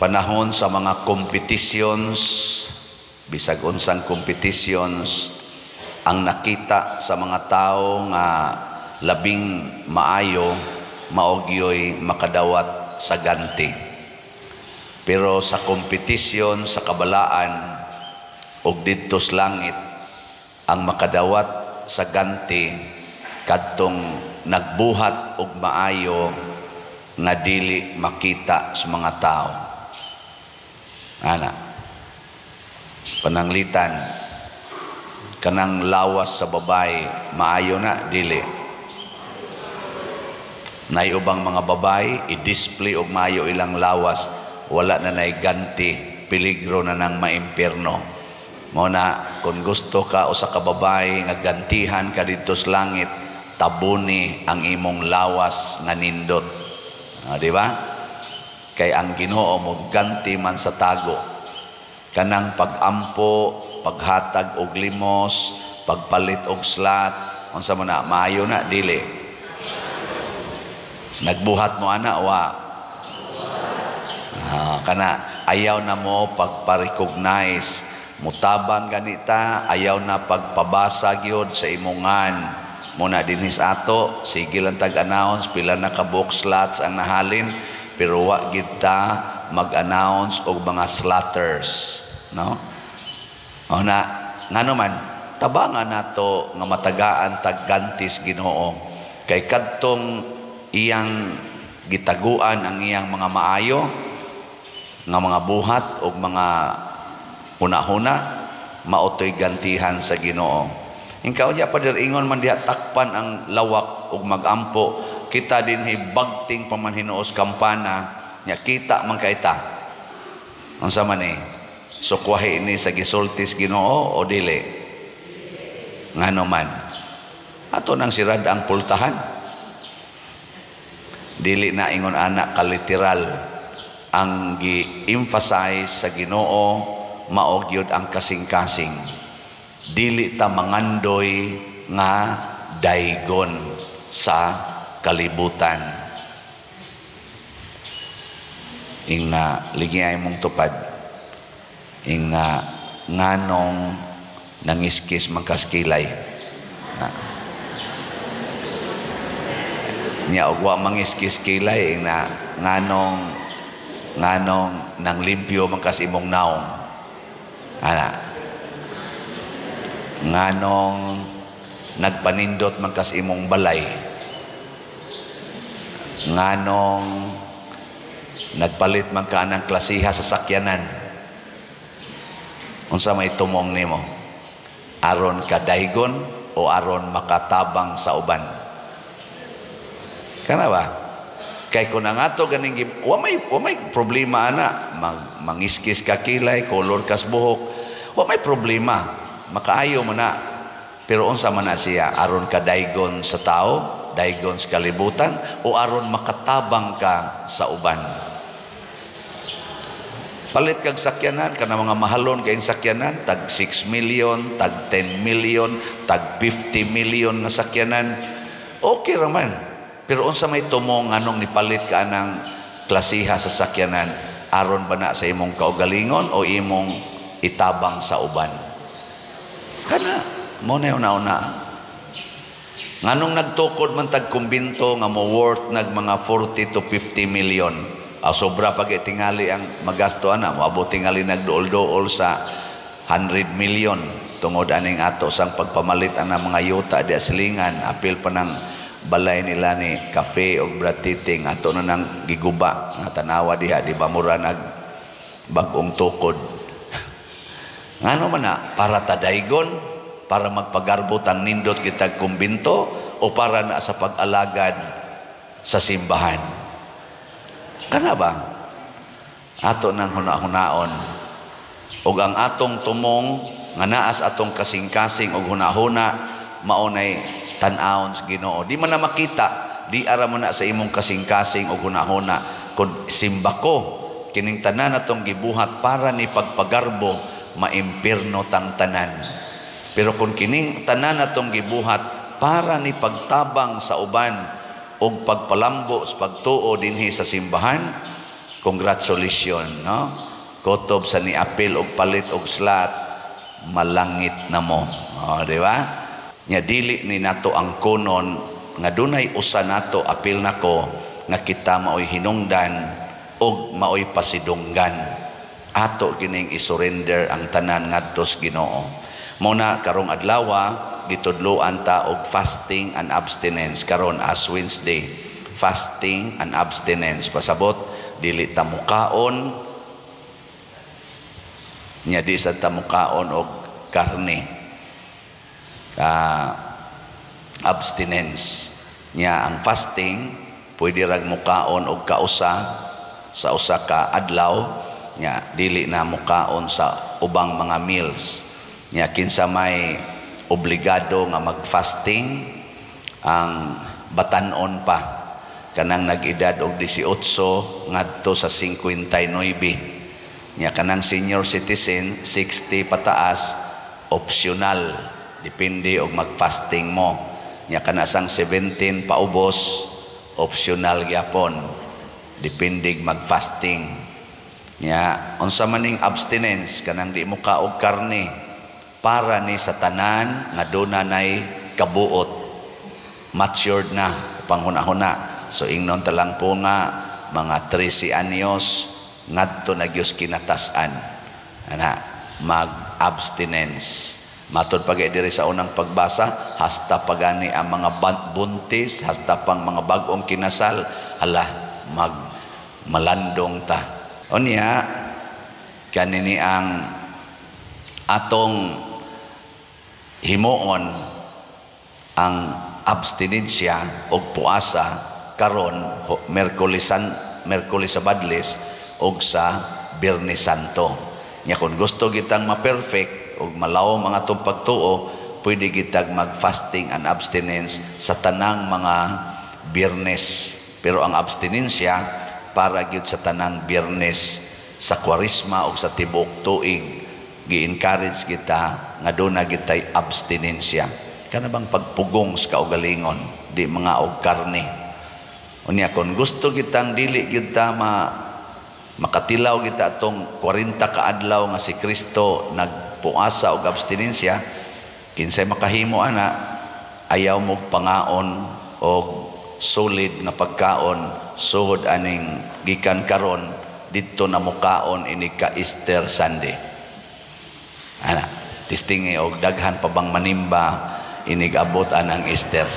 panahon sa mga competitions, bisag unsang competitions, ang nakita sa mga tao nga labing maayo maogyoy makadawat sa ganti. Pero sa kompetisyon sa kabalaan ug didto sa langit, ang makadawat sa ganti kadtong nagbuhat og maayo nga dili makita sa mga tao. Ana, pananglitan, kanang lawas sa babay, maayo na, dili. Nay ubang mga babay, i-display og maayo ilang lawas, wala na nay ganti, peligro na nang maimpierno. Mao na, kung gusto ka o sa kababay nga gantihan ka dito sa langit, tabuni ang imong lawas nga nindot. Di ba? Kay ang Ginoo mo ganti man sa tago. Kanang pagampo, paghatag og limos, pagpalit og slat, unsa man na, maayo na, dili. Nagbuhat mo ana wa. Kana ayaw na mo pagpa-recognize, mutabang ganita, ayaw na pagpabasa gyud sa imongan. Muna dinis ato, sige lang tag-announce, pila na ka book slots ang nahalin, pero wa gid ta mag-announce og mga slaughters, no? O na ngano man, tabangan nato nga matagaan taggantis Ginoo, kay kadtong iyang gitaguan ang iyang mga maayo nga mga buhat og mga huna-huna, maotoy gantihan sa Ginoo. Ingkaw niya padiringon man diha takpan ang lawak ug magampo, kita din hibagting pamanhinuos kampana nya kita man kaita. Unsa man ni? Sukwahi ini sa gisultis Ginoo o dili? Ngano man? Ato nang sirad ang pultahan. Dili na ingon anak ka literal ang gi-emphasize sa Ginoo, mao gyud ang kasing-kasing. Dili ta mangandoy nga daygon sa kalibutan. Ingna ligay mong tupad. Ingna nganong nangiskis magkaskilay. Nya og wa mangiskis kilay ingna nganong nang limpyo magkas imong naong. Ana. Nganong nagpanindot magkas imong balay, nganong nagpalit man ka ng klasiha sa sakyanan, unsa may tumong nimo, aron ka daygon o aron makatabang sa uban? Kana ba? Kay kung ang ato ganing wa may problema ana, mangiskis ka kilay, kolor kas buhok, wa may problema. Makaayo mo na, pero unsa man na siya, aron ka daygon sa tao, daygon sa kalibutan, o aron makatabang ka sa uban. Palit kag sakyanan, kana mga mahalon kayong sakyanan, tag 6 million, tag 10 million, tag 50 million na sakyanan, okay raman. Pero unsa may tumong anong nipalit ka ng klasiha sa sakyanan, aron ba na sa imong kaugalingon o imong itabang sa uban? Kana mo na una-una. Nganong nagtukod man tag kumbinto nga mo worth nag mga 40 to 50 million. Sobra pag tingali ang magasto ana, moabot tingali nagduol-duol sa 100 million tungod aning ato sang pagpamalit ana mga yuta di silingan, apil pa ng balay nila ni cafe o bratiting ato na nang giguba nga tanawa diha, di ba mura nag bagong tukod. Ngano man na, para tadaygon, para magpagarbot ang nindot kitag kumbinto, o para na sa pag-alagad sa simbahan? Kana ba? Ato nang huna-hunaon. O ang atong tumong, nga naas atong kasing-kasing o huna-huna, maunay tan-aon sa Ginoo. Di man na makita, di ara mo na sa imong kasing-kasing o huna-huna. Kung simba ko, kining tanan atong gibuhat para ni pagpagarbo, maimpirno tang tanan. Pero kung kining tanan atong gibuhat para ni pagtabang sa uban o pagpalambo sa pagtuo dinhi sa simbahan, congratulations, no? Kutob sa niapil og palit og slot, malangit na mo. Di ba? Nya dili ni nato ang kunon nga dunay usa nato apil nako nga kita maoy hinungdan og maoy pasidunggan. Ato kining isurrender ang tanan ngadto sa Ginoo. Muna karong adlaw gitudloan ta og fasting and abstinence karon as Wednesday. Fasting and abstinence pasabot dili ta mukaon nya di sa ta mukaon og karne. Abstinence nya ang fasting pwede rag mukaon og kausa sa usa ka adlaw nya dili na mukaon sa ubang mga meals nya kinsa may obligado nga mag-fasting ang batan-on pa kanang nag-edad og 18 ngadto sa 59 nya kanang senior citizen 60 pataas optional depende og mag-fasting mo nya kana sang 17 paubos optional gyapon depende mag-fasting nya unsa maning abstinence kanang di mo kaog karne para ni sa tanan nga dunay kabuot matured na panghuna-huna. So ingnon talang po nga mga 13 anyos ngadto na gyud kinatasan ana mag-abstinence. Matod pagay diri sa unang pagbasa hasta pagani ang mga buntis hasta pang mga bag-ong kinasal hala malandong ta. Unya kanini ang atong himuon ang abstinensya og puasa karon Miyerkules Sabadlis og sa Biyernes Santo. Nya kung gusto kitang ma-perfect og malaw mga atong pagtuo, pwede kitag mag-fasting and abstinence sa tanang mga Biyernes. Pero ang abstinensya para gyud sa tanang Biyernes sa Kwaresma o sa tibuok tuig, gi-encourage kita nga doon na kita'y abstinensya. Kana bang pagpugong sa kaugalingon, di mga og karne. Unya kung gusto kitang dili kita makatilaw kita atong 40 ka adlaw nga si Kristo nagpuasa og abstinensya, kinsay makahimo ana, ayaw mo pangaon og solid nga pagkaon suhod aning gikan karon didto na mukaon ini ka Easter Sunday. Ana, tistingi og daghan pa bang manimba inig abot anang Easter.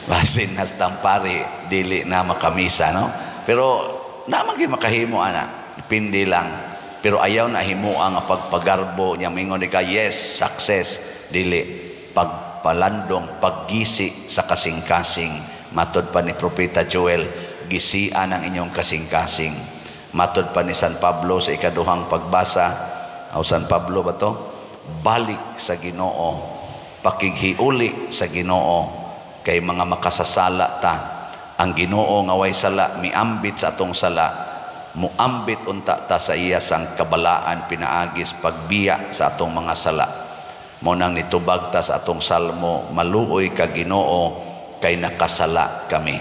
Basin nas tampari dili na makamisa, no? Pero naman gyud makahimo ana, depende lang. Pero ayaw na himuang nga pagpagarbo nya mingon ka yes, success, dili pagpalandong paggisi sa kasing-kasing. Matod pa ni Propeta Joel, gisian ang inyong kasing-kasing. Matod pa ni San Pablo sa ikaduhang pagbasa, o San Pablo ba to? Balik sa Ginoo, pakighiuli sa Ginoo, kay mga makasasala ta. Ang Ginoo nga way sala, miambit sa atong sala, muambit unta ta sa iya sang kabalaan pinaagis pagbiya sa atong mga sala. Mo nang nitubag ta sa atong salmo, maluoy ka Ginoo, kay nakasala kami.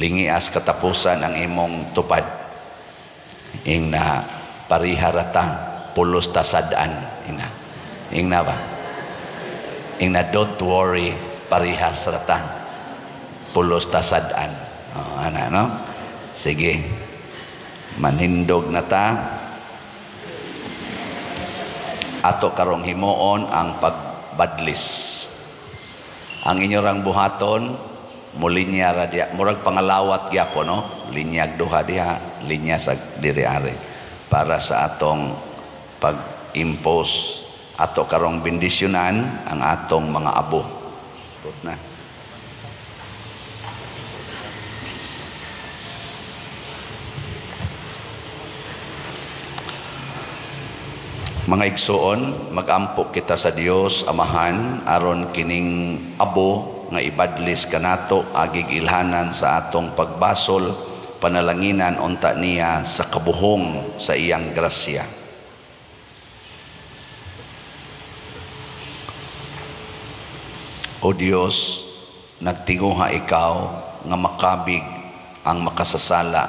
Lingias katapusan ang imong tupad. Ing na pariharata, pulos tasadaan. Ing na ba? Ing na don't worry, parihasrata, pulos tasadaan. Ana, no? Sige. Manindog na ta. Ato karong himuon ang pagbadlis. Ang inyong buhaton, mulinya ra diha, murag pangalawat gyapon, no? Linyag duha diha, linya sa diri-ari para sa atong pag-impose ato karong bendisyonan ang atong mga abo. Na. Mga igsoon, mag-ampo kita sa Dios Amahan aron kining abo nga ibadlis kanato agig ilhanan sa atong pagbasol, panalanginan unta niya sa kabuhong sa iyang grasya. O Dios, nagtinguha ikaw nga makabig ang makasasala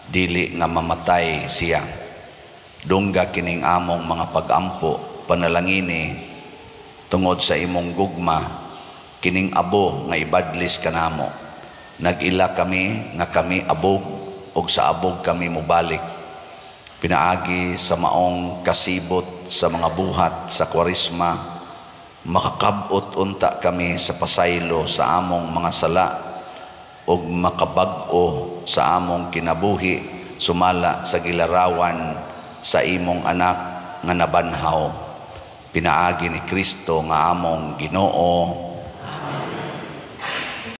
dili nga mamatay siya. Dungga kining among mga pag-ampo, panalangini tungod sa imong gugma, kining abo nga ibadlis kanamo. Nag-ila kami nga kami abog, og sa abog kami mubalik. Pinaagi sa maong kasibot sa mga buhat sa Kwaresma, makakabot unta kami sa pasaylo sa among mga sala, og makabag-o sa among kinabuhi, sumala sa gilarawan sa imong anak nga nabanhaw. Pinaagi ni Kristo nga among Ginoo. Amen.